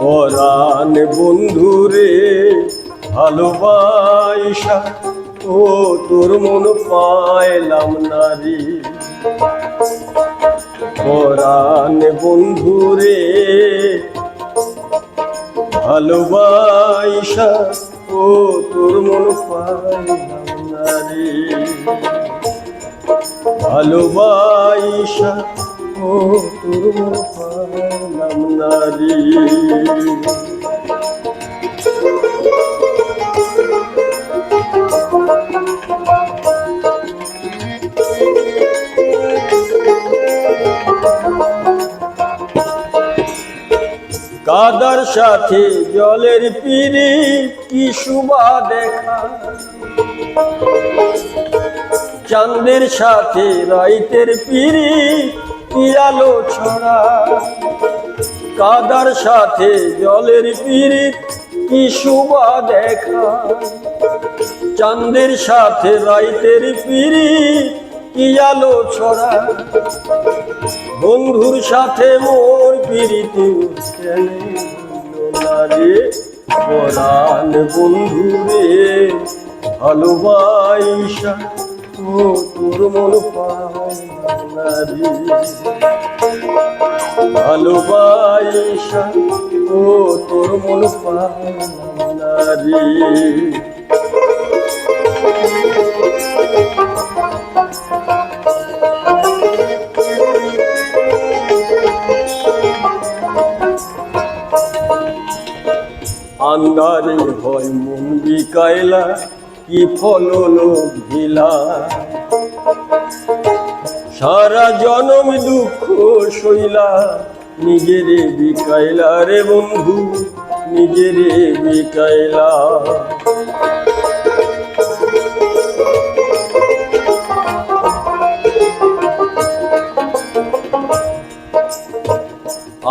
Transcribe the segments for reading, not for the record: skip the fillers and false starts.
পরাণ বন্ধুরে ভালোবাসা ও তোর মন পাইলাম না রে। পরাণ বন্ধুরে ভালোবাসা ও তোর মন পাইলাম না রে। ভালোবাসা ও তোর মন পাইলাম না রে। কাদার সাথে জলের পিরিত কি শুভা দেখা, চাঁদের সাথে রাইতের পিরিত কি আলো ছড়া। কাদার সাথে জলের পিরিত কি শুভা দেখা, চাঁদের সাথে রাইতের পিরিত কি আলো ছড়া। বন্ধুর সাথে মোর পিরিতি না রে। পরাণ বন্ধুরে ভালোবাসা ও তোর মন পাইলাম না রে। ভালোবাসা ও তোর মন পাইলাম না রে। আন্ধারে হয় মন বিকাইলা কি ফল লোভিলা। সারা জনম দুঃখ সইলা নিজেরে বিকাইলা রে বন্ধু, নিজেরে বিকাইলা।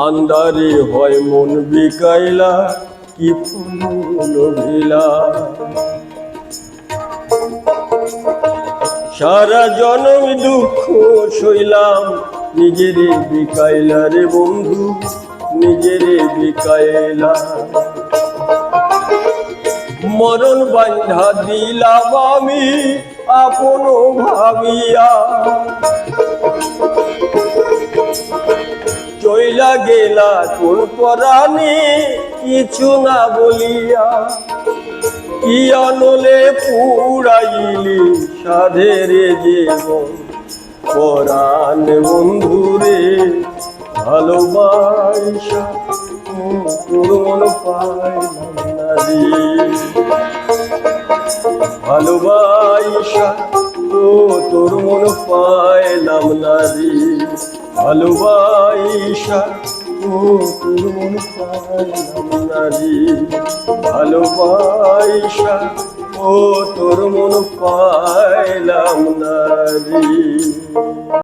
আন্ধারে হয় মন বিকাইলা কি ফুল ভিলা। সারা জনম দুঃখ সইলাম নিজেরে বিকাইলা রে বন্ধু, নিজেরে বিকাইলা। মরণ বান্ধা দিলাম আমি আপন ভাবিয়া, চইলা গেলা কোন পরাণে কিছু না বলিয়া। কি অনলে পুরাইলি সাধের জীবন। পরাণ বন্ধুরে ভালোবাসা ও তোর মন পাইলাম না রে। ভালোবাসা ও তোর মন পাইলাম না রে। ভালোবাসা ও তোর মন পাইলাম না রে। ভালোবাসা ও তোর মন পাইলাম না রে।